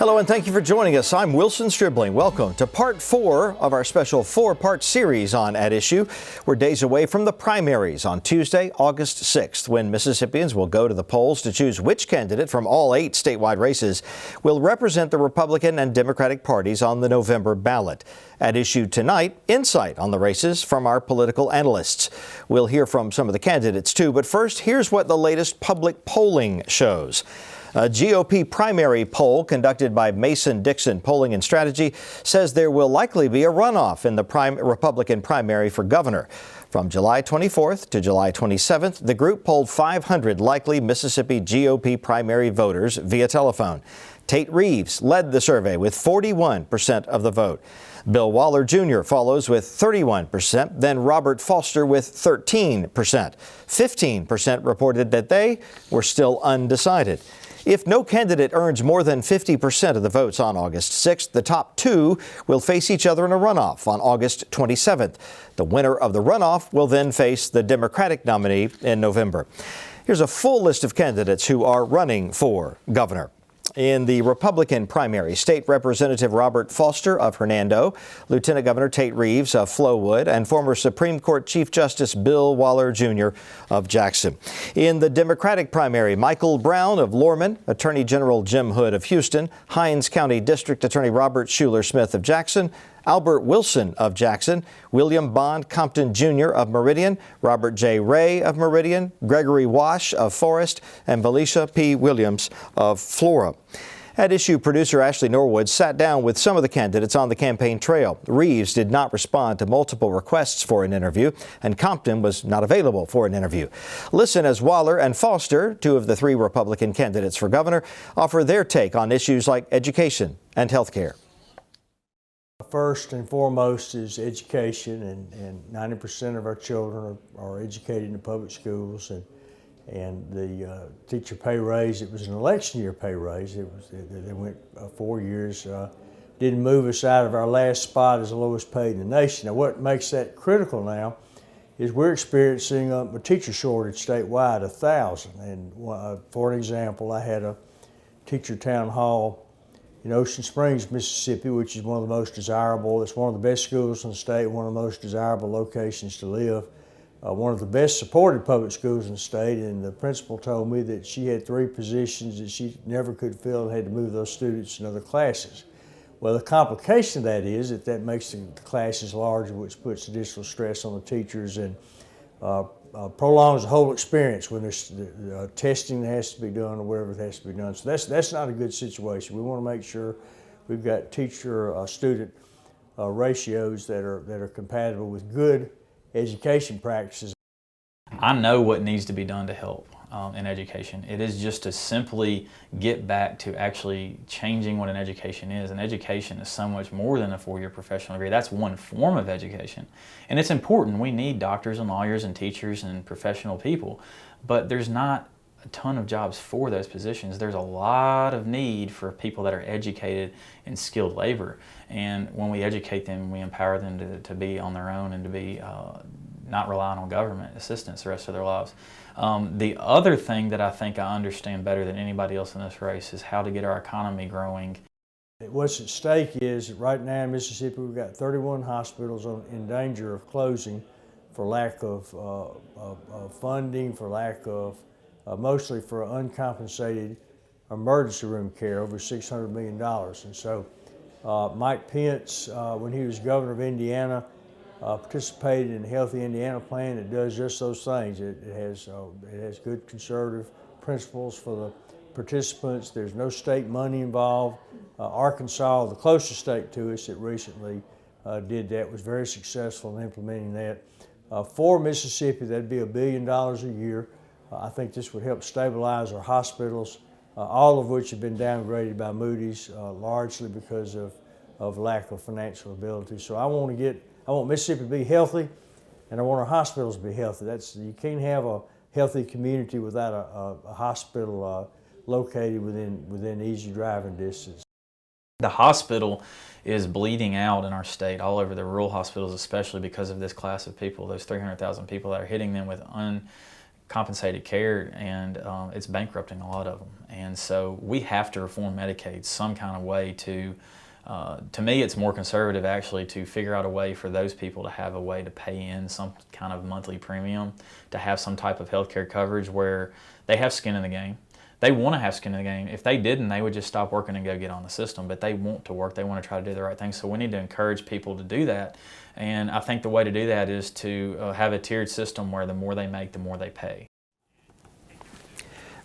Hello and thank you for joining us. I'm Wilson Stribling. Welcome to part 4 of our special 4-part series on At Issue. We're days away from the primaries on Tuesday, August 6th, when Mississippians will go to the polls to choose which candidate from all 8 statewide races will represent the Republican and Democratic parties on the November ballot. At Issue tonight, insight on the races from our political analysts. We'll hear from some of the candidates too, but first, here's what the latest public polling shows. A GOP primary poll conducted by Mason-Dixon Polling and Strategy says there will likely be a runoff in the Republican primary for governor. From July 24th to July 27th, the group polled 500 likely Mississippi GOP primary voters via telephone. Tate Reeves led the survey with 41% of the vote. Bill Waller Jr. follows with 31%, then Robert Foster with 13%. 15% reported that they were still undecided. If no candidate earns more than 50% of the votes on August 6th, the top 2 will face each other in a runoff on August 27th. The winner of the runoff will then face the Democratic nominee in November. Here's a full list of candidates who are running for governor. In the Republican primary, State Representative Robert Foster of Hernando, Lieutenant Governor Tate Reeves of Flowood, and former Supreme Court Chief Justice Bill Waller Jr. of Jackson. In the Democratic primary, Michael Brown of Lorman, Attorney General Jim Hood of Houston, Hinds County District Attorney Robert Schuler Smith of Jackson, Albert Wilson of Jackson, William Bond Compton Jr. of Meridian, Robert J. Ray of Meridian, Gregory Wash of Forest, and Valicia P. Williams of Flora. At Issue producer Ashley Norwood sat down with some of the candidates on the campaign trail. Reeves did not respond to multiple requests for an interview, and Compton was not available for an interview. Listen as Waller and Foster, 2 of the 3 Republican candidates for governor, offer their take on issues like education and health care. First and foremost is education, and 90% of our children are educated in the public schools, and the teacher pay raise, it was an election year pay raise. They went 4 years, didn't move us out of our last spot as the lowest paid in the nation. Now what makes that critical now is we're experiencing a teacher shortage statewide, 1,000. And for an example, I had a teacher town hall in Ocean Springs, Mississippi, which is one of the most desirable. It's one of the best schools in the state, one of the most desirable locations to live, one of the best supported public schools in the state. And the principal told me that she had 3 positions that she never could fill and had to move those students in other classes. Well, the complication of that is that makes the classes larger, which puts additional stress on the teachers and prolongs the whole experience when there's testing that has to be done or whatever that has to be done. So that's not a good situation. We want to make sure we've got teacher-student ratios that are compatible with good education practices. I know what needs to be done to help in education. It is just to simply get back to actually changing what an education is. And education is so much more than a 4-year professional degree. That's one form of education. And it's important. We need doctors and lawyers and teachers and professional people. But there's not a ton of jobs for those positions. There's a lot of need for people that are educated in skilled labor. And when we educate them, we empower them to be on their own and to be not relying on government assistance the rest of their lives. The other thing that I think I understand better than anybody else in this race is how to get our economy growing. What's at stake is that right now in Mississippi we've got 31 hospitals in danger of closing for lack of funding, for lack of, mostly for uncompensated emergency room care, over $600 million. And so Mike Pence, when he was governor of Indiana, participated in the Healthy Indiana plan that does just those things. It has good conservative principles for the participants. There's no state money involved. Arkansas, the closest state to us that recently did that, was very successful in implementing that. For Mississippi, that'd be $1 billion a year. I think this would help stabilize our hospitals, all of which have been downgraded by Moody's, largely because of lack of financial ability. So I want Mississippi to be healthy, and I want our hospitals to be healthy. You can't have a healthy community without a hospital located within easy driving distance. The hospital is bleeding out in our state, all over the rural hospitals, especially because of this class of people, those 300,000 people that are hitting them with compensated care, and it's bankrupting a lot of them. And so we have to reform Medicaid some kind of way to me, it's more conservative actually to figure out a way for those people to have a way to pay in some kind of monthly premium, to have some type of health care coverage where they have skin in the game. They want to have skin in the game. If they didn't, they would just stop working and go get on the system, but they want to work. They want to try to do the right thing. So we need to encourage people to do that. And I think the way to do that is to have a tiered system where the more they make, the more they pay.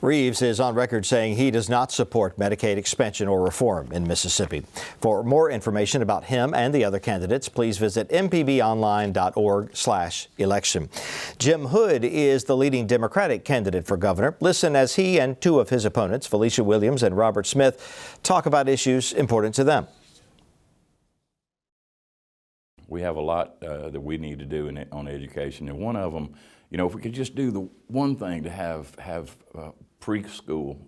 Reeves is on record saying he does not support Medicaid expansion or reform in Mississippi. For more information about him and the other candidates, please visit mpbonline.org/election. Jim Hood is the leading Democratic candidate for governor. Listen as he and two of his opponents, Felicia Williams and Robert Smith, talk about issues important to them. We have a lot that we need to do on education, and one of them, you know, if we could just do the one thing to have preschool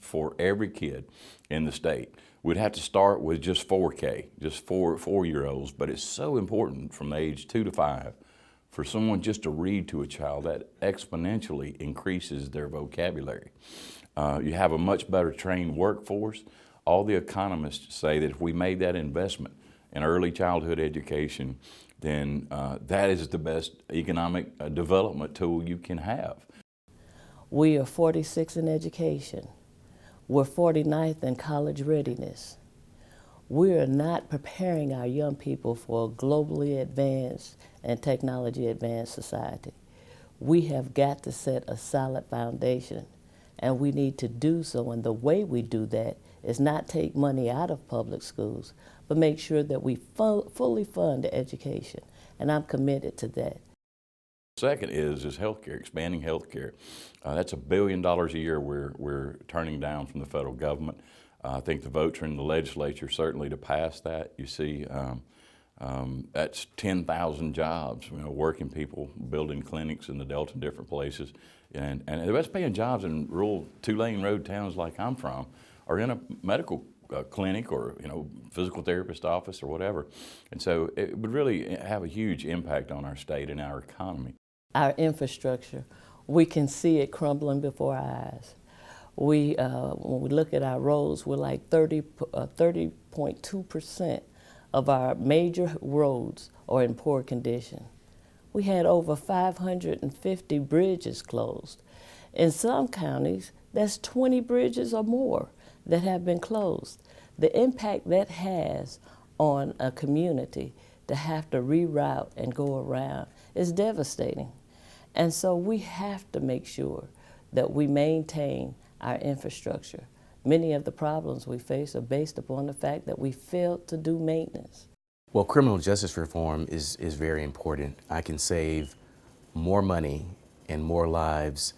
for every kid in the state. We'd have to start with just 4K, just four-year-olds, but it's so important from age 2 to 5 for someone just to read to a child. That exponentially increases their vocabulary. You have a much better trained workforce. All the economists say that if we made that investment in early childhood education, then that is the best economic development tool you can have. We are 46 in education. We're 49th in college readiness. We are not preparing our young people for a globally advanced and technology advanced society. We have got to set a solid foundation, and we need to do so. And the way we do that is not take money out of public schools, but make sure that we fully fund education. And I'm committed to that. Second is healthcare, expanding healthcare. That's $1 billion a year we're turning down from the federal government. I think the votes are in the legislature certainly to pass that. You see, that's 10,000 jobs, you know, working people building clinics in the Delta and different places. And the best paying jobs in rural two-lane road towns like I'm from are in a medical clinic or, you know, physical therapist office or whatever. And so it would really have a huge impact on our state and our economy. Our infrastructure, we can see it crumbling before our eyes. When we look at our roads, we're like 30.2% of our major roads are in poor condition. We had over 550 bridges closed. In some counties, that's 20 bridges or more that have been closed. The impact that has on a community to have to reroute and go around is devastating. And so we have to make sure that we maintain our infrastructure. Many of the problems we face are based upon the fact that we failed to do maintenance. Well, criminal justice reform is very important. I can save more money and more lives.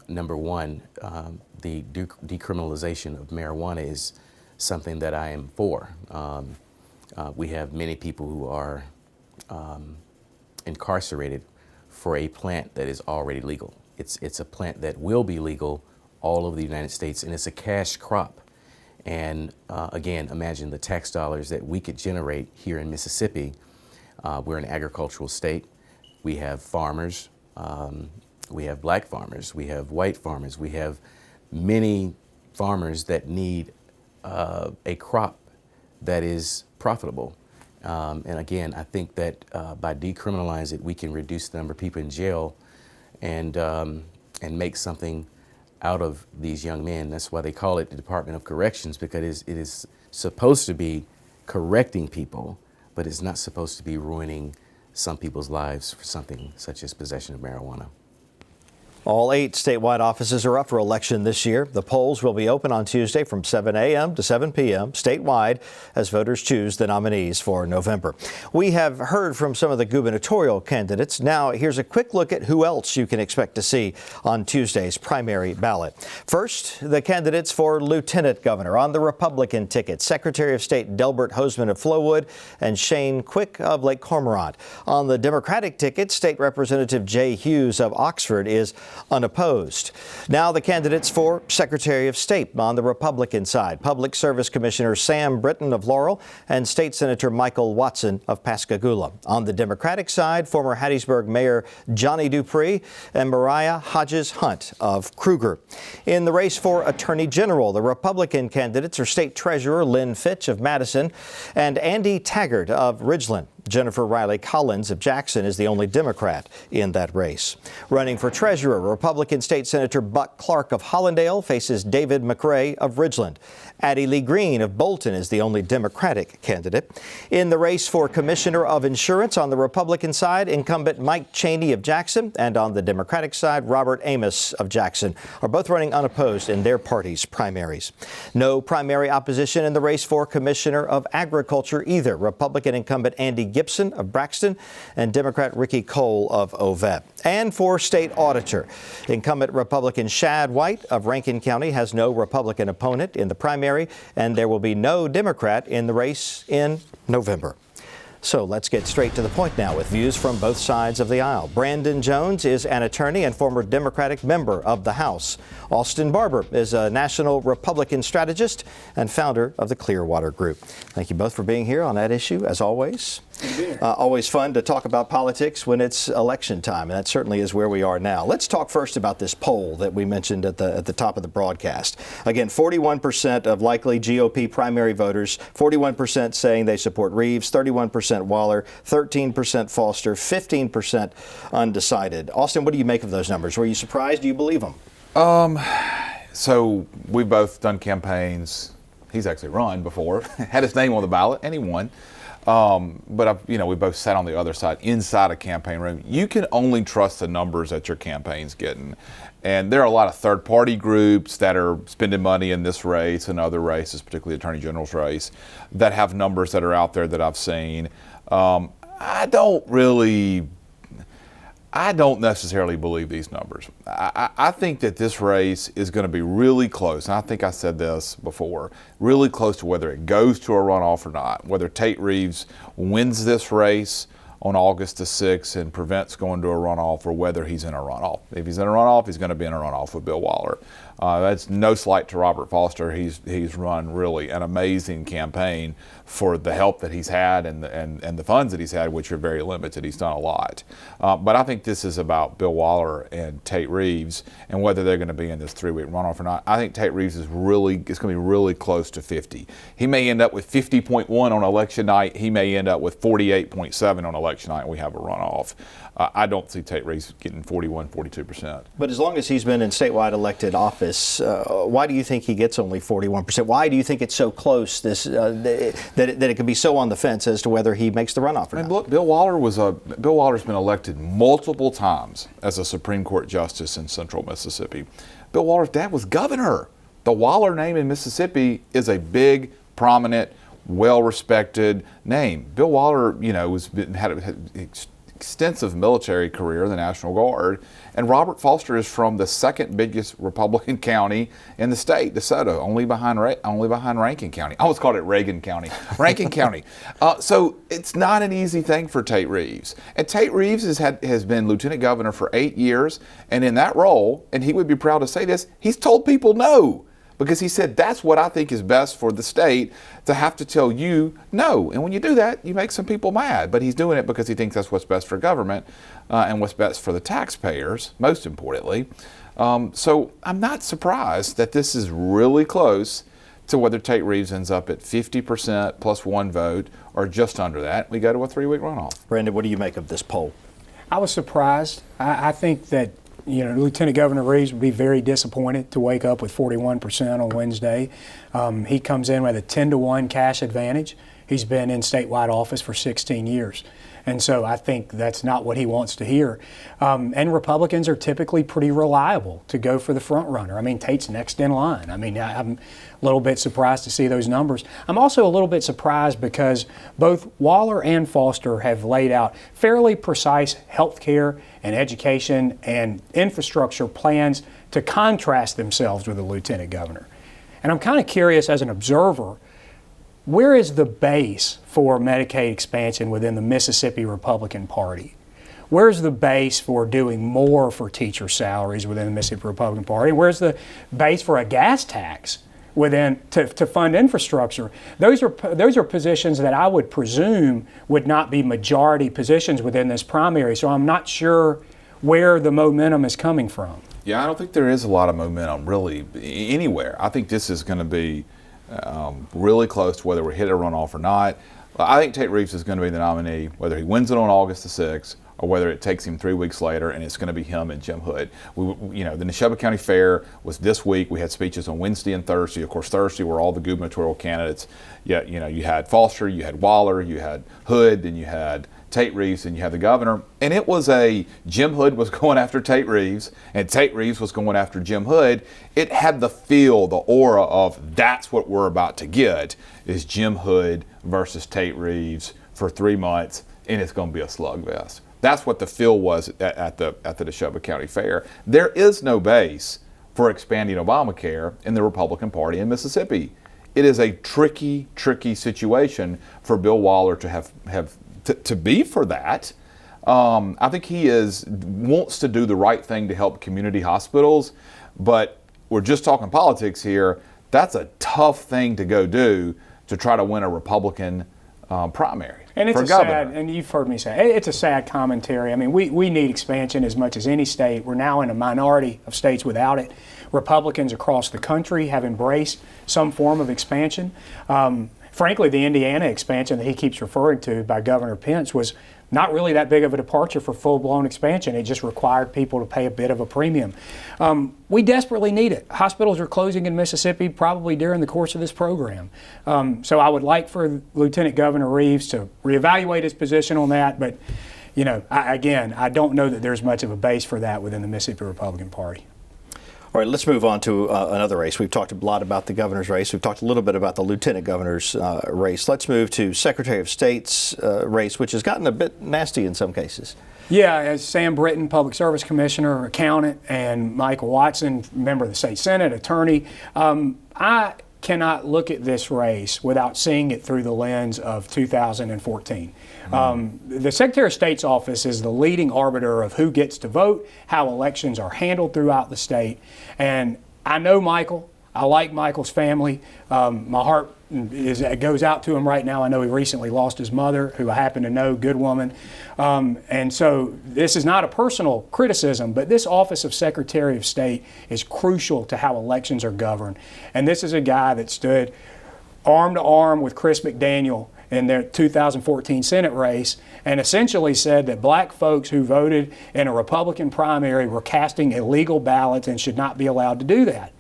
Number one, the decriminalization of marijuana is something that I am for. We have many people who are incarcerated for a plant that is already legal. It's a plant that will be legal all over the United States, and it's a cash crop. And again, imagine the tax dollars that we could generate here in Mississippi. We're an agricultural state. We have farmers. We have black farmers. We have white farmers. We have many farmers that need a crop that is profitable. And again, I think that by decriminalizing it, we can reduce the number of people in jail and make something out of these young men. That's why they call it the Department of Corrections, because it is supposed to be correcting people, but it's not supposed to be ruining some people's lives for something such as possession of marijuana. All 8 statewide offices are up for election this year. The polls will be open on Tuesday from 7 a.m. to 7 p.m. statewide as voters choose the nominees for November. We have heard from some of the gubernatorial candidates. Now, here's a quick look at who else you can expect to see on Tuesday's primary ballot. First, the candidates for lieutenant governor on the Republican ticket: Secretary of State Delbert Hosemann of Flowood and Shane Quick of Lake Cormorant. On the Democratic ticket, State Representative Jay Hughes of Oxford is unopposed. Now the candidates for Secretary of State on the Republican side: Public Service Commissioner Sam Britton of Laurel and State Senator Michael Watson of Pascagoula. On the Democratic side, former Hattiesburg Mayor Johnnie Dupree and Mariah Hodges Hunt of Kruger. In the race for Attorney General, the Republican candidates are State Treasurer Lynn Fitch of Madison and Andy Taggart of Ridgeland. Jennifer Riley Collins of Jackson is the only Democrat in that race. Running for treasurer, Republican State Senator Buck Clark of Hollandale faces David Mcrae of Ridgeland. Addie Lee Green of Bolton is the only Democratic candidate. In the race for Commissioner of Insurance on the Republican side, incumbent Mike Cheney of Jackson, and on the Democratic side, Robert Amos of Jackson are both running unopposed in their party's primaries. No primary opposition in the race for Commissioner of Agriculture either. Republican incumbent Andy Gibson of Braxton and Democrat Ricky Cole of Ovette. And for State Auditor, incumbent Republican Shad White of Rankin County has no Republican opponent in the primary, and there will be no Democrat in the race in November. So let's get straight to the point now with views from both sides of the aisle. Brandon Jones is an attorney and former Democratic member of the House. Austin Barber is a national Republican strategist and founder of the Clearwater Group. Thank you both for being here on that issue, as always. Always fun to talk about politics when it's election time, and that certainly is where we are now. Let's talk first about this poll that we mentioned at the top of the broadcast. Again, 41% of likely GOP primary voters, 41% saying they support Reeves, 31% Waller, 13% Foster, 15% undecided. Austin, what do you make of those numbers? Were you surprised? Do you believe them? So we've both done campaigns. He's actually run before, had his name on the ballot, and he won. But we both sat on the other side inside a campaign room. You can only trust the numbers that your campaign's getting. And there are a lot of third-party groups that are spending money in this race and other races, particularly the Attorney General's race, that have numbers that are out there that I've seen. I don't necessarily believe these numbers. I think that this race is going to be really close, and I think I said this before, really close to whether it goes to a runoff or not, whether Tate Reeves wins this race on August the 6th and prevents going to a runoff, or whether he's in a runoff. If he's in a runoff, he's going to be in a runoff with Bill Waller. That's no slight to Robert Foster. He's run really an amazing campaign for the help that he's had and the funds that he's had, which are very limited. He's done a lot. But I think this is about Bill Waller and Tate Reeves and whether they're going to be in this 3-week runoff or not. I think Tate Reeves it's going to be really close to 50. He may end up with 50.1 on election night. He may end up with 48.7 on election night and we have a runoff. I don't see Tate Reeves getting 41, 42%. But as long as he's been in statewide elected office, why do you think he gets only 41%? Why do you think it's so close that it can be so on the fence as to whether he makes the runoff or not? Look, Bill Waller's been elected multiple times as a Supreme Court justice in Central Mississippi. Bill Waller's dad was governor. The Waller name in Mississippi is a big, prominent, well-respected name. Bill Waller, had an extensive military career in the National Guard, and Robert Foster is from the second biggest Republican county in the state, DeSoto, only behind Rankin County. I always called it Reagan County, Rankin County. So it's not an easy thing for Tate Reeves. And Tate Reeves has been lieutenant governor for 8 years, and in that role, and he would be proud to say this, he's told people no. Because he said, that's what I think is best for the state, to have to tell you no. And when you do that, you make some people mad. But he's doing it because he thinks that's what's best for government and what's best for the taxpayers, most importantly. So I'm not surprised that this is really close to whether Tate Reeves ends up at 50% plus one vote or just under that. We go to a 3-week runoff. Brandon, what do you make of this poll? I was surprised. I think that Lieutenant Governor Reeves would be very disappointed to wake up with 41% on Wednesday. He comes in with a 10-to-1 cash advantage. He's been in statewide office for 16 years. And so I think that's not what he wants to hear. And Republicans are typically pretty reliable to go for the front runner. I mean, Tate's next in line. I mean, I'm a little bit surprised to see those numbers. I'm also a little bit surprised because both Waller and Foster have laid out fairly precise health care and education and infrastructure plans to contrast themselves with the lieutenant governor. And I'm kind of curious as an observer, where is the base for Medicaid expansion within the Mississippi Republican Party? where's the base for doing more for teacher salaries within the Mississippi Republican Party? Where's the base for a gas tax within to fund infrastructure? Those are positions that I would presume would not be majority positions within this primary. So I'm not sure where the momentum is coming from. Yeah, I don't think there is a lot of momentum really anywhere. I think this is going to be really close to whether we hit a runoff or not. I think Tate Reeves is going to be the nominee, whether he wins it on August the 6th or whether it takes him 3 weeks later, and it's going to be him and Jim Hood. The Neshoba County Fair was this week. We had speeches on Wednesday and Thursday. Of course, Thursday were all the gubernatorial candidates. Yeah, you had Foster, you had Waller, you had Hood, then you had Tate Reeves, and you had the governor. And it was Jim Hood was going after Tate Reeves, and Tate Reeves was going after Jim Hood. It had the feel, the aura of that's what we're about to get, is Jim Hood versus Tate Reeves for 3 months, and it's going to be a slugfest. That's what the feel was at the Neshoba County Fair. There is no base for expanding Obamacare in the Republican Party in Mississippi. It is a tricky situation for Bill Waller to be for that. I think he wants to do the right thing to help community hospitals, but we're just talking politics here. That's a tough thing to go do to try to win a Republican primary. And it's for a governor. sad, and you've heard me say, it's a sad commentary. I mean, we need expansion as much as any state. We're now in a minority of states without it. Republicans across the country have embraced some form of expansion. Frankly, the Indiana expansion that he keeps referring to by Governor Pence was not really that big of a departure for full-blown expansion. It just required people to pay a bit of a premium. We desperately need it. Hospitals are closing in Mississippi probably during the course of this program. So I would like for Lieutenant Governor Reeves to reevaluate his position on that, but I don't know that there's much of a base for that within the Mississippi Republican Party. All right, let's move on to another race. We've talked a lot about the governor's race. We've talked a little bit about the lieutenant governor's race. Let's move to Secretary of State's race, which has gotten a bit nasty in some cases. Yeah, as Sam Britton, Public Service Commissioner, accountant, and Michael Watson, member of the State Senate, attorney, I cannot look at this race without seeing it through the lens of 2014. The Secretary of State's office is the leading arbiter of who gets to vote, how elections are handled throughout the state. And I know Michael. I like Michael's family. My heart goes out to him right now. I know he recently lost his mother, who I happen to know, good woman. And so this is not a personal criticism, but this office of Secretary of State is crucial to how elections are governed. And this is a guy that stood arm to arm with Chris McDaniel in their 2014 Senate race and essentially said that black folks who voted in a Republican primary were casting illegal ballots and should not be allowed to do that.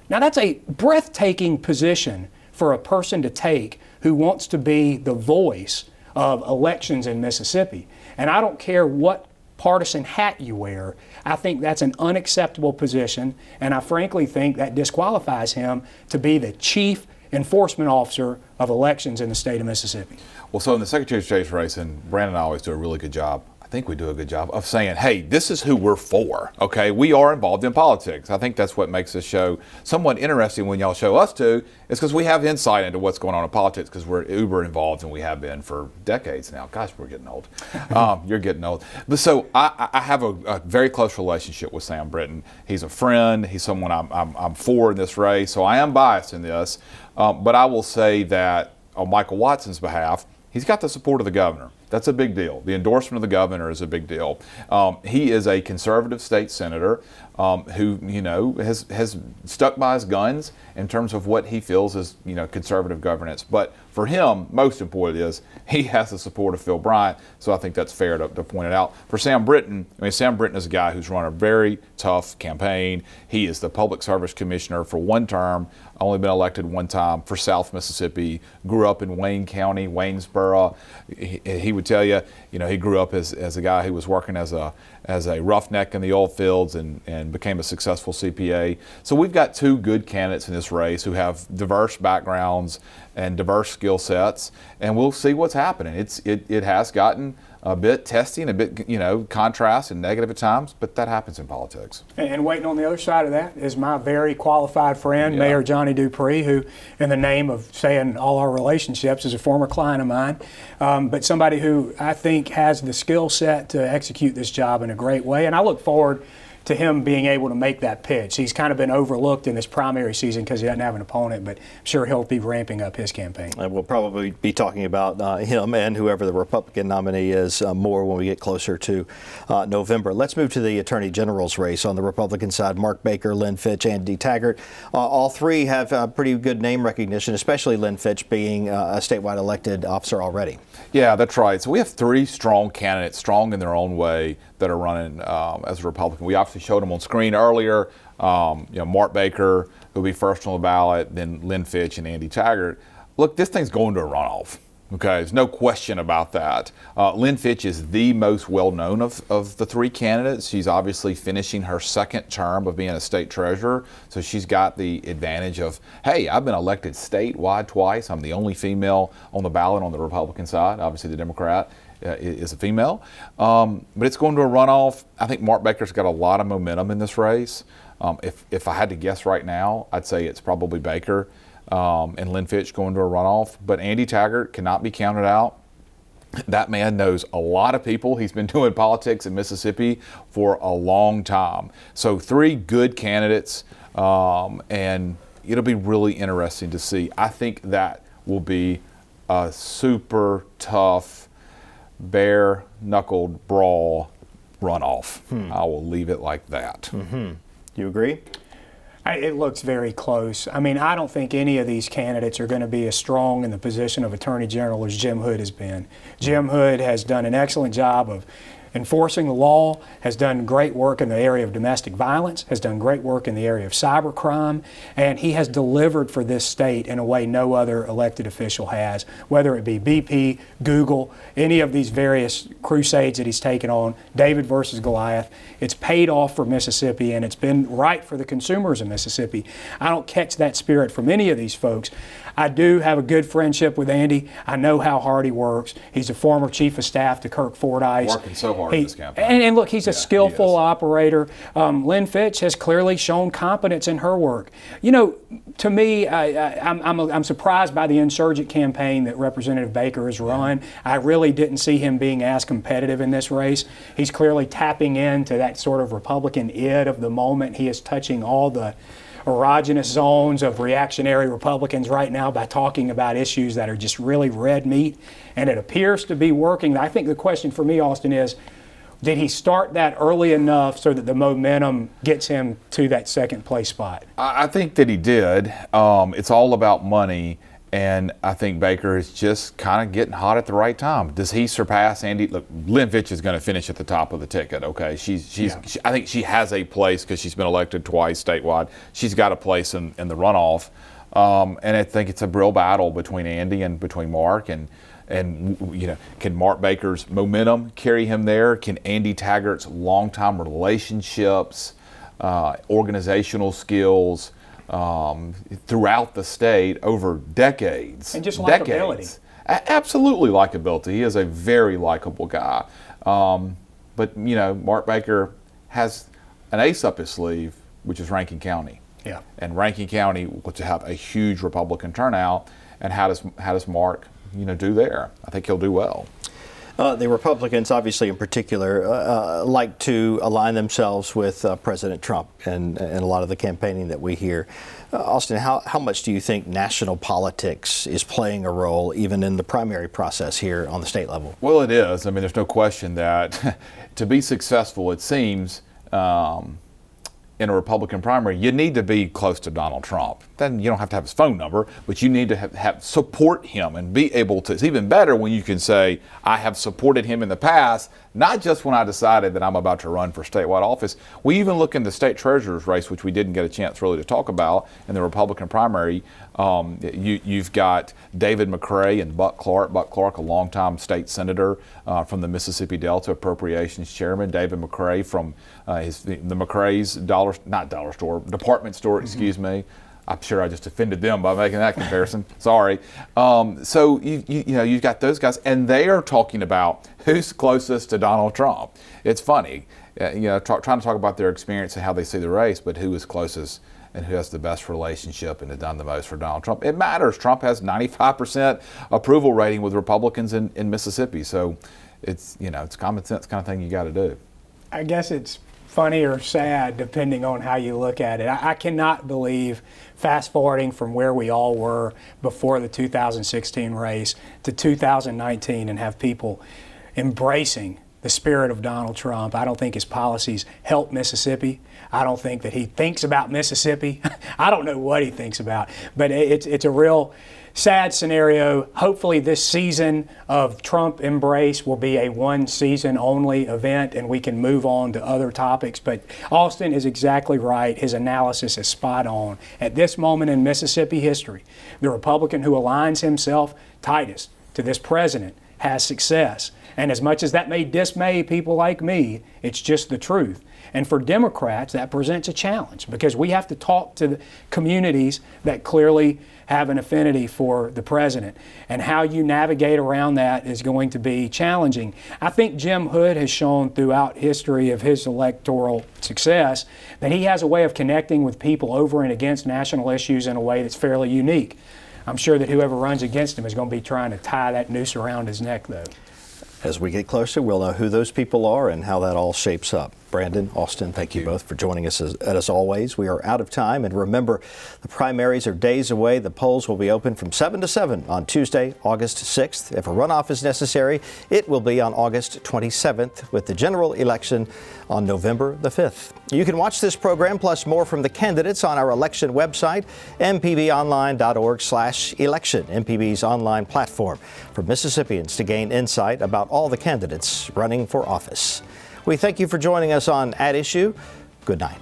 Now that's a breathtaking position for a person to take who wants to be the voice of elections in Mississippi. And I don't care what partisan hat you wear, I think that's an unacceptable position, and I frankly think that disqualifies him to be the chief enforcement officer of elections in the state of Mississippi. Well, so in the Secretary of State's race, and Brandon and I always do a really good job, I think we do a good job of saying, hey, this is who we're for, okay? We are involved in politics. I think that's what makes this show somewhat interesting when y'all show us to, is because we have insight into what's going on in politics because we're uber involved and we have been for decades now. Gosh, we're getting old. You're getting old. But so I have a very close relationship with Sam Britton. He's a friend. He's someone I'm for in this race, so I am biased in this. But I will say that on Michael Watson's behalf, he's got the support of the governor. That's a big deal. The endorsement of the governor is a big deal. He is a conservative state senator who, has stuck by his guns in terms of what he feels is, conservative governance. But for him, most important is he has the support of Phil Bryant, so I think that's fair to point it out. For Sam Britton, Sam Britton is a guy who's run a very tough campaign. He is the Public Service Commissioner for one term, only been elected one time for South Mississippi, grew up in Wayne County, Waynesboro. He would tell you, he grew up as a guy who was working as a roughneck in the oil fields and became a successful CPA. So we've got two good candidates in this race who have diverse backgrounds and diverse skill sets, and we'll see what's happening. It has gotten a bit testy and a bit, contrast and negative at times, but that happens in politics. And waiting on the other side of that is my very qualified friend, Mayor Johnnie Dupree, who, in the name of saying all our relationships, is a former client of mine, but somebody who I think has the skill set to execute this job in a great way. And I look forward to him being able to make that pitch. He's kind of been overlooked in this primary season because he doesn't have an opponent, but I'm sure he'll be ramping up his campaign. And we'll probably be talking about him and whoever the Republican nominee is more when we get closer to November. Let's move to the Attorney General's race on the Republican side. Mark Baker, Lynn Fitch, Andy Taggart. All three have pretty good name recognition, especially Lynn Fitch being a statewide elected officer already. Yeah, that's right. So we have three strong candidates, strong in their own way, that are running as a Republican. We obviously showed them on screen earlier. Mark Baker, who'll be first on the ballot, then Lynn Fitch and Andy Taggart. Look, this thing's going to a runoff. Okay, there's no question about that. Lynn Fitch is the most well-known of the three candidates. She's obviously finishing her second term of being a state treasurer, so she's got the advantage of, hey, I've been elected statewide twice. I'm the only female on the ballot on the Republican side. Obviously, the Democrat is a female. But it's going to a runoff. I think Mark Baker's got a lot of momentum in this race. If I had to guess right now, I'd say it's probably Baker and Lynn Fitch going to a runoff. But Andy Taggart cannot be counted out. That man knows a lot of people. He's been doing politics in Mississippi for a long time. So three good candidates, and it'll be really interesting to see. I think that will be a super tough, bare-knuckled brawl runoff. I will leave it like that. You agree? It looks very close. I mean, I don't think any of these candidates are going to be as strong in the position of Attorney General as Jim Hood has been. Jim Hood has done an excellent job of enforcing the law, has done great work in the area of domestic violence, has done great work in the area of cybercrime, and he has delivered for this state in a way no other elected official has, whether it be BP, Google, any of these various crusades that he's taken on, David versus Goliath. It's paid off for Mississippi, and it's been right for the consumers of Mississippi. I don't catch that spirit from any of these folks. I do have a good friendship with Andy. I know how hard he works. He's a former chief of staff to Kirk Fordyce. Working so hard in this campaign. And look, he's a skillful operator. Lynn Fitch has clearly shown competence in her work. You know, to me, I'm surprised by the insurgent campaign that Representative Baker has run. I really didn't see him being as competitive in this race. He's clearly tapping into that sort of Republican id of the moment. He is touching all the erogenous zones of reactionary Republicans right now by talking about issues that are just really red meat, and it appears to be working. I think the question for me, Austin, is did he start that early enough so that the momentum gets him to that second place spot? I think that he did. It's all about money, and I think Baker is just kind of getting hot at the right time. Does he surpass Andy? Look, Lynn Fitch is going to finish at the top of the ticket, okay? I think she has a place because she's been elected twice statewide. She's got a place in the runoff. And I think it's a real battle between Andy and between Mark. And can Mark Baker's momentum carry him there? Can Andy Taggart's longtime relationships, organizational skills, throughout the state over decades. And just likability. Absolutely likability. He is a very likable guy. But, Mark Baker has an ace up his sleeve, which is Rankin County. Yeah. And Rankin County will have a huge Republican turnout. And how does Mark, do there? I think he'll do well. The Republicans, obviously in particular, like to align themselves with President Trump and a lot of the campaigning that we hear. Austin, how much do you think national politics is playing a role even in the primary process here on the state level? Well, it is. I mean, there's no question that to be successful, it seems, in a Republican primary, you need to be close to Donald Trump. Then you don't have to have his phone number, but you need to have support him and be able to. It's even better when you can say, I have supported him in the past, not just when I decided that I'm about to run for statewide office. We even look in the state treasurer's race, which we didn't get a chance really to talk about in the Republican primary. You've got David Mcrae and Buck Clark. Buck Clark, a longtime state senator from the Mississippi Delta, appropriations chairman. David Mcrae from the Mcrae's department store, excuse me. I'm sure I just offended them by making that comparison. Sorry. So you've got those guys, and they are talking about who's closest to Donald Trump. It's funny, trying to talk about their experience and how they see the race, but who is closest and who has the best relationship and has done the most for Donald Trump. It matters. Trump has 95% approval rating with Republicans in Mississippi. So it's common sense kind of thing you got to do. I guess it's funny or sad depending on how you look at it. I cannot believe, fast forwarding from where we all were before the 2016 race to 2019, and have people embracing the spirit of Donald Trump. I don't think his policies help Mississippi. I don't think that he thinks about Mississippi. I don't know what he thinks about, but it's a real sad scenario. Hopefully this season of Trump embrace will be a one season only event and we can move on to other topics. But Austin is exactly right. His analysis is spot on. At this moment in Mississippi history, the Republican who aligns himself tightest to this president has success. And as much as that may dismay people like me, it's just the truth. And for Democrats, that presents a challenge because we have to talk to the communities that clearly have an affinity for the president. And how you navigate around that is going to be challenging. I think Jim Hood has shown throughout history of his electoral success that he has a way of connecting with people over and against national issues in a way that's fairly unique. I'm sure that whoever runs against him is going to be trying to tie that noose around his neck, though. As we get closer, we'll know who those people are and how that all shapes up. Brandon, Austin, thank you both for joining us as always. We are out of time, and remember, the primaries are days away. The polls will be open from 7 to 7 on Tuesday, August 6th. If a runoff is necessary, it will be on August 27th, with the general election on November the 5th. You can watch this program plus more from the candidates on our election website, mpbonline.org/election, MPB's online platform for Mississippians to gain insight about all the candidates running for office. We thank you for joining us on At Issue. Good night.